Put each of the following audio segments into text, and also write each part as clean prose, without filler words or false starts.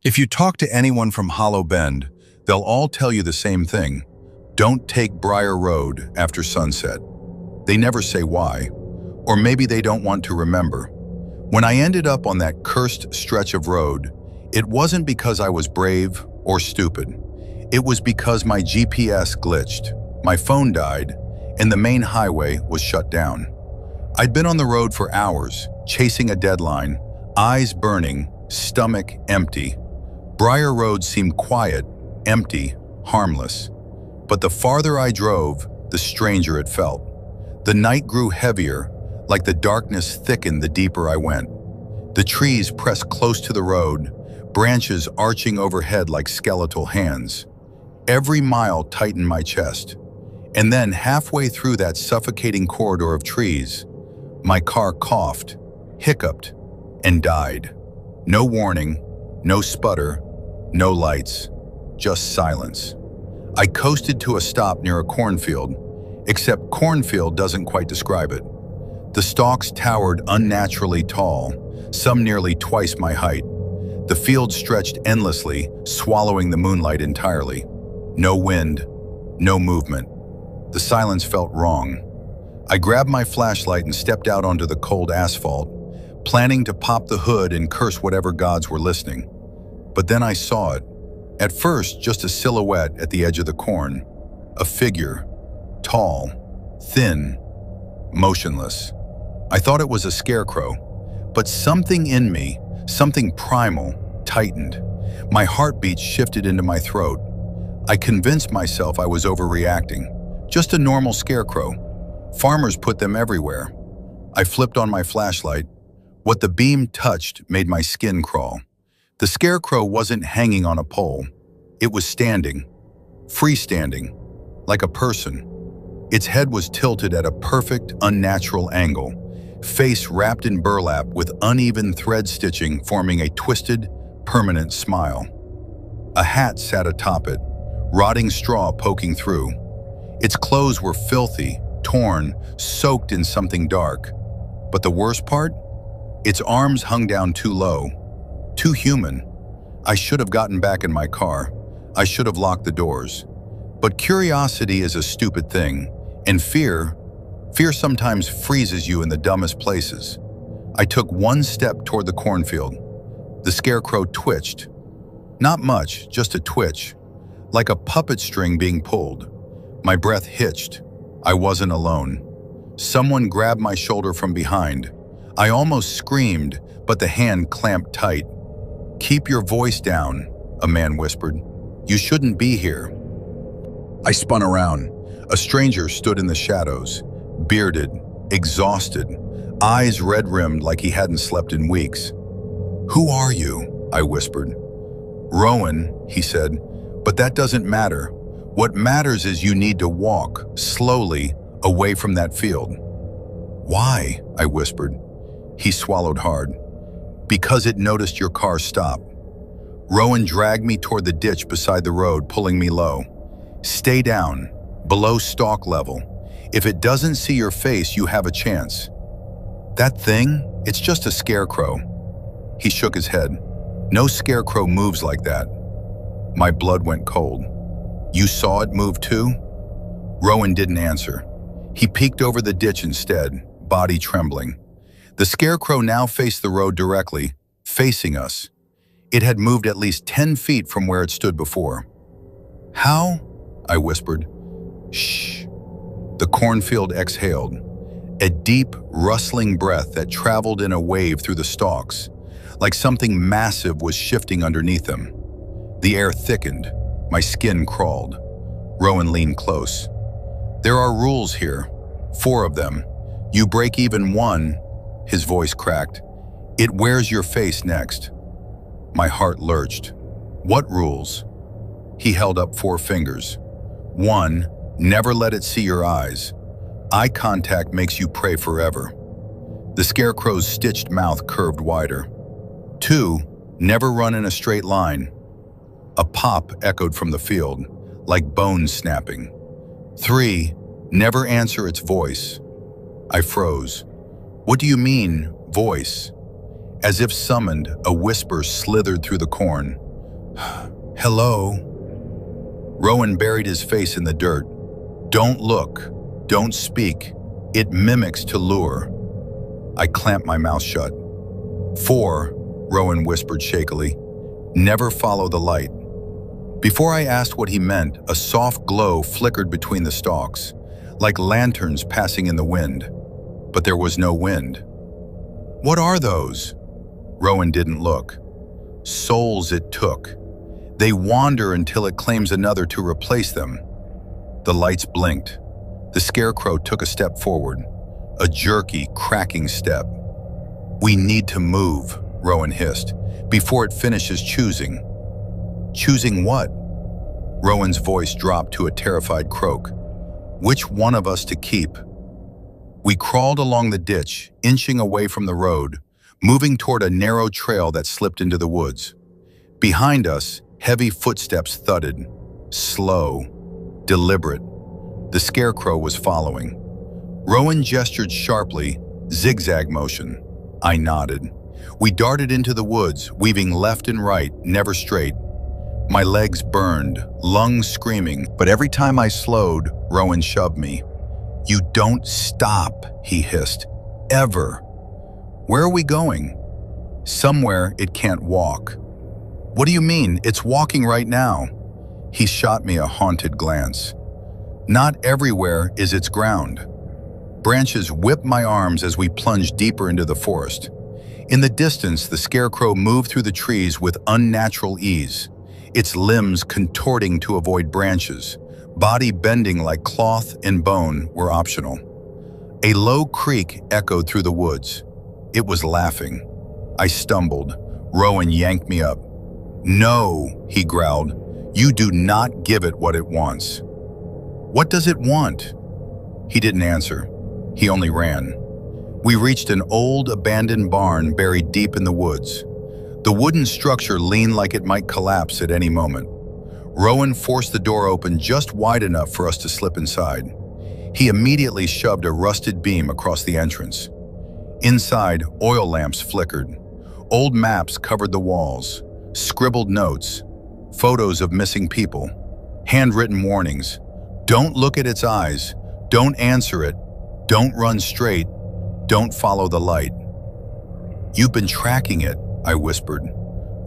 If you talk to anyone from Hollow Bend, they'll all tell you the same thing. Don't take Briar Road after sunset. They never say why, or maybe they don't want to remember. When I ended up on that cursed stretch of road, it wasn't because I was brave or stupid. It was because my GPS glitched, my phone died, and the main highway was shut down. I'd been on the road for hours, chasing a deadline, eyes burning, stomach empty. Briar Road seemed quiet, empty, harmless. But the farther I drove, the stranger it felt. The night grew heavier, like the darkness thickened the deeper I went. The trees pressed close to the road, branches arching overhead like skeletal hands. Every mile tightened my chest. And then halfway through that suffocating corridor of trees, my car coughed, hiccuped, and died. No warning, no sputter, no lights, just silence. I coasted to a stop near a cornfield, except cornfield doesn't quite describe it. The stalks towered unnaturally tall, some nearly twice my height. The field stretched endlessly, swallowing the moonlight entirely. No wind, no movement. The silence felt wrong. I grabbed my flashlight and stepped out onto the cold asphalt, planning to pop the hood and curse whatever gods were listening. But then I saw it. At first, just a silhouette at the edge of the corn. A figure, tall, thin, motionless. I thought it was a scarecrow, but something in me, something primal, tightened. My heartbeat shifted into my throat. I convinced myself I was overreacting. Just a normal scarecrow. Farmers put them everywhere. I flipped on my flashlight. What the beam touched made my skin crawl. The scarecrow wasn't hanging on a pole. It was standing, freestanding, like a person. Its head was tilted at a perfect, unnatural angle, face wrapped in burlap with uneven thread stitching forming a twisted, permanent smile. A hat sat atop it, rotting straw poking through. Its clothes were filthy, torn, soaked in something dark. But the worst part? Its arms hung down too low, too human. I should have gotten back in my car. I should have locked the doors. But curiosity is a stupid thing, and fear sometimes freezes you in the dumbest places. I took one step toward the cornfield. The scarecrow twitched. Not much, just a twitch, like a puppet string being pulled. My breath hitched. I wasn't alone. Someone grabbed my shoulder from behind. I almost screamed, but the hand clamped tight. "Keep your voice down," a man whispered. "You shouldn't be here." I spun around. A stranger stood in the shadows, bearded, exhausted, eyes red-rimmed like he hadn't slept in weeks. "Who are you?" I whispered. "Rowan," he said, "but that doesn't matter. What matters is you need to walk, slowly, away from that field." "Why?" I whispered. He swallowed hard. "Because it noticed your car stop." Rowan dragged me toward the ditch beside the road, pulling me low. "Stay down, below stalk level. If it doesn't see your face, you have a chance." "That thing? It's just a scarecrow." He shook his head. "No scarecrow moves like that." My blood went cold. "You saw it move too?" Rowan didn't answer. He peeked over the ditch instead, body trembling. The scarecrow now faced the road directly, facing us. It had moved at least 10 feet from where it stood before. "How?" I whispered. "Shh." The cornfield exhaled, a deep, rustling breath that traveled in a wave through the stalks, like something massive was shifting underneath them. The air thickened. My skin crawled. Rowan leaned close. "There are rules here, 4 of them. You break even one," his voice cracked, "it wears your face next." My heart lurched. "What rules?" He held up 4 fingers. 1, never let it see your eyes. Eye contact makes you pray forever. The scarecrow's stitched mouth curved wider. 2, never run in a straight line. A pop echoed from the field, like bones snapping. 3, never answer its voice. I froze. "What do you mean, voice?" As if summoned, a whisper slithered through the corn. Hello? Rowan buried his face in the dirt. Don't look. Don't speak. It mimics to lure. I clamped my mouth shut. 4, Rowan whispered shakily. Never follow the light. Before I asked what he meant, a soft glow flickered between the stalks, like lanterns passing in the wind. But there was no wind. What are those? Rowan didn't look. Souls it took. They wander until it claims another to replace them. The lights blinked. The Scarecrow took a step forward, a jerky, cracking step. We need to move, Rowan hissed, before it finishes choosing. Choosing what? Rowan's voice dropped to a terrified croak. Which one of us to keep? We crawled along the ditch, inching away from the road, moving toward a narrow trail that slipped into the woods. Behind us, heavy footsteps thudded, slow, deliberate. The Scarecrow was following. Rowan gestured sharply, zigzag motion. I nodded. We darted into the woods, weaving left and right, never straight. My legs burned, lungs screaming, but every time I slowed, Rowan shoved me. You don't stop, he hissed. Ever. Where are we going? Somewhere it can't walk. What do you mean? It's walking right now. He shot me a haunted glance. Not everywhere is its ground. Branches whipped my arms as we plunged deeper into the forest. In the distance, the Scarecrow moved through the trees with unnatural ease, its limbs contorting to avoid branches, body bending like cloth and bone were optional. A low creak echoed through the woods. It was laughing. I stumbled. Rowan yanked me up. No, he growled. You do not give it what it wants. What does it want? He didn't answer. He only ran. We reached an old, abandoned barn buried deep in the woods. The wooden structure leaned like it might collapse at any moment. Rowan forced the door open just wide enough for us to slip inside. He immediately shoved a rusted beam across the entrance. Inside, oil lamps flickered. Old maps covered the walls, scribbled notes, photos of missing people, handwritten warnings. Don't look at its eyes. Don't answer it. Don't run straight. Don't follow the light. You've been tracking it, I whispered.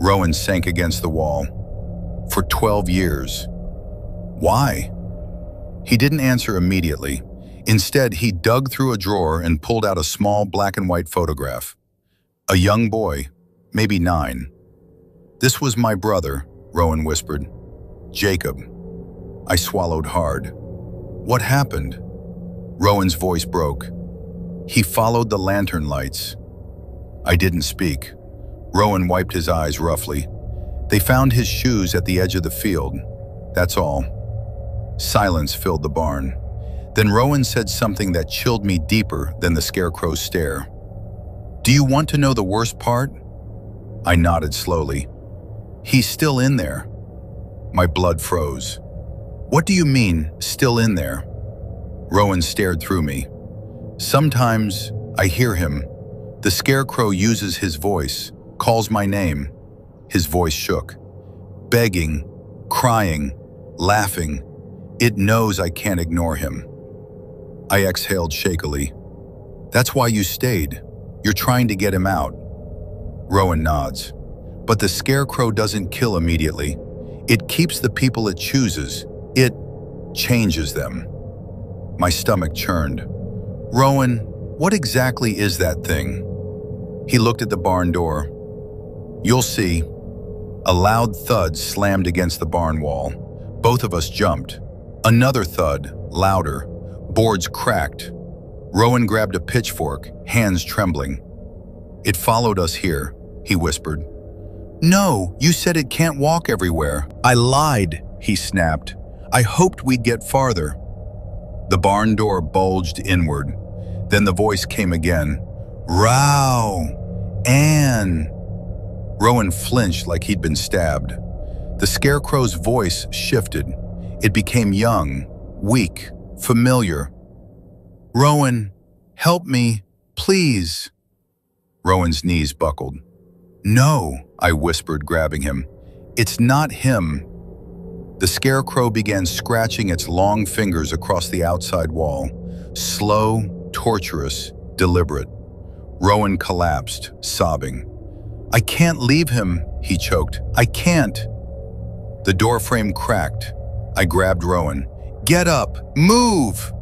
Rowan sank against the wall. For 12 years. Why? He didn't answer immediately. Instead, he dug through a drawer and pulled out a small black and white photograph. A young boy, maybe 9. This was my brother, Rowan whispered. Jacob. I swallowed hard. What happened? Rowan's voice broke. He followed the lantern lights. I didn't speak. Rowan wiped his eyes roughly. They found his shoes at the edge of the field. That's all. Silence filled the barn. Then Rowan said something that chilled me deeper than the Scarecrow's stare. Do you want to know the worst part? I nodded slowly. He's still in there. My blood froze. What do you mean, still in there? Rowan stared through me. Sometimes I hear him. The Scarecrow uses his voice, calls my name. His voice shook. Begging, crying, laughing. It knows I can't ignore him. I exhaled shakily. That's why you stayed. You're trying to get him out. Rowan nods. But the Scarecrow doesn't kill immediately. It keeps the people it chooses. It changes them. My stomach churned. Rowan, what exactly is that thing? He looked at the barn door. You'll see. A loud thud slammed against the barn wall. Both of us jumped. Another thud, louder. Boards cracked. Rowan grabbed a pitchfork, hands trembling. It followed us here, he whispered. No, you said it can't walk everywhere. I lied, he snapped. I hoped we'd get farther. The barn door bulged inward. Then the voice came again. Row! Anne! Rowan flinched like he'd been stabbed. The Scarecrow's voice shifted. It became young, weak, familiar. Rowan, help me, please. Rowan's knees buckled. No, I whispered, grabbing him. It's not him. The Scarecrow began scratching its long fingers across the outside wall. Slow, torturous, deliberate. Rowan collapsed, sobbing. "I can't leave him," he choked. "I can't." The doorframe cracked. I grabbed Rowan. "Get up! Move!"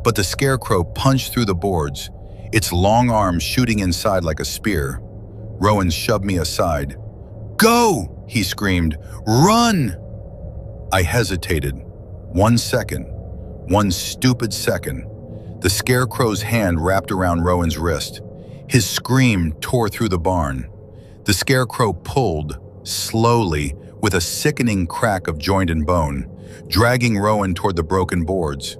But the Scarecrow punched through the boards, its long arms shooting inside like a spear. Rowan shoved me aside. "Go!" he screamed. "Run!" I hesitated. 1 second. 1 stupid second. The Scarecrow's hand wrapped around Rowan's wrist. His scream tore through the barn. The Scarecrow pulled, slowly, with a sickening crack of joint and bone, dragging Rowan toward the broken boards.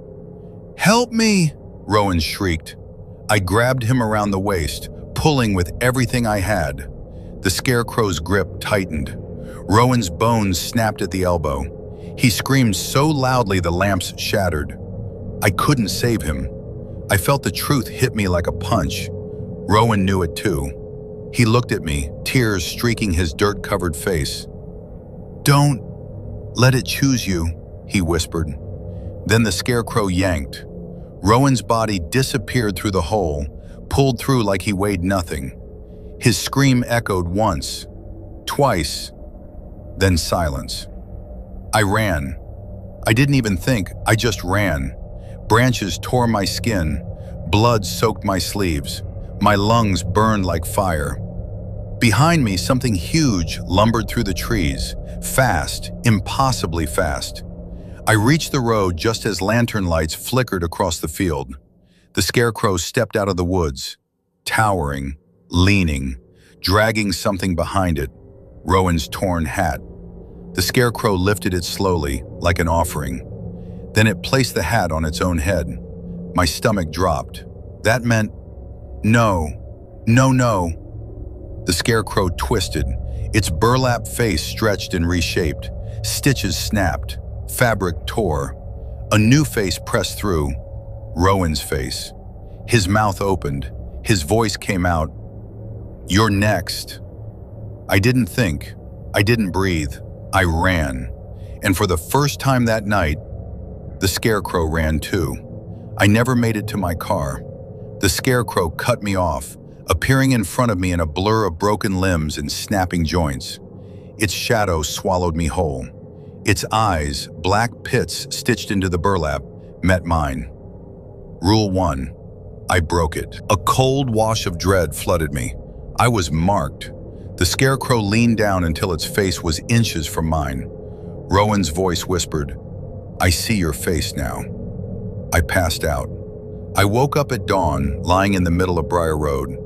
"Help me!" Rowan shrieked. I grabbed him around the waist, pulling with everything I had. The Scarecrow's grip tightened. Rowan's bones snapped at the elbow. He screamed so loudly the lamps shattered. I couldn't save him. I felt the truth hit me like a punch. Rowan knew it too. He looked at me, tears streaking his dirt-covered face. "Don't let it choose you," he whispered. Then the Scarecrow yanked. Rowan's body disappeared through the hole, pulled through like he weighed nothing. His scream echoed once, twice, then silence. I ran. I didn't even think, I just ran. Branches tore my skin, blood soaked my sleeves. My lungs burned like fire. Behind me, something huge lumbered through the trees, fast, impossibly fast. I reached the road just as lantern lights flickered across the field. The Scarecrow stepped out of the woods, towering, leaning, dragging something behind it, Rowan's torn hat. The Scarecrow lifted it slowly, like an offering. Then it placed the hat on its own head. My stomach dropped. That meant, no, no, no. The Scarecrow twisted, its burlap face stretched and reshaped. Stitches snapped, fabric tore. A new face pressed through, Rowan's face. His mouth opened, his voice came out. "You're next." I didn't think, I didn't breathe, I ran. And for the first time that night, the Scarecrow ran too. I never made it to my car. The Scarecrow cut me off, appearing in front of me in a blur of broken limbs and snapping joints. Its shadow swallowed me whole. Its eyes, black pits stitched into the burlap, met mine. Rule 1. I broke it. A cold wash of dread flooded me. I was marked. The Scarecrow leaned down until its face was inches from mine. Rowan's voice whispered, "I see your face now." I passed out. I woke up at dawn, lying in the middle of Briar Road.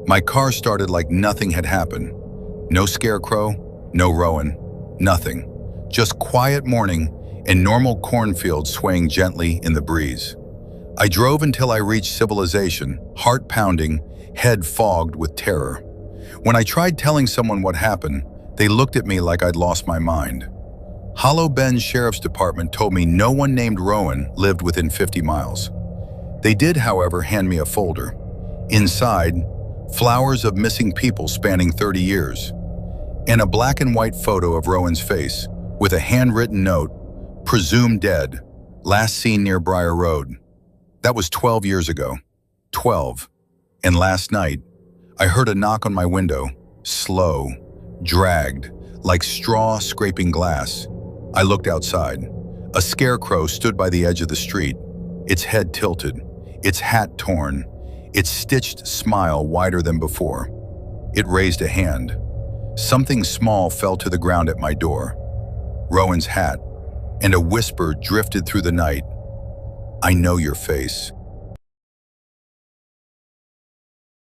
My car started like nothing had happened. No Scarecrow, no Rowan, nothing. Just quiet morning and normal cornfields swaying gently in the breeze. I drove until I reached civilization, heart pounding, head fogged with terror. When I tried telling someone what happened, they looked at me like I'd lost my mind. Hollow Bend Sheriff's Department told me no one named Rowan lived within 50 miles. They did, however, hand me a folder. Inside, flowers of missing people spanning 30 years, and a black and white photo of Rowan's face, with a handwritten note, "Presumed dead, last seen near Briar Road." That was 12 years ago. 12. And last night, I heard a knock on my window, slow, dragged, like straw scraping glass. I looked outside. A Scarecrow stood by the edge of the street, its head tilted, its hat torn, its stitched smile wider than before. It raised a hand. Something small fell to the ground at my door. Rowan's hat, and a whisper drifted through the night. "I know your face."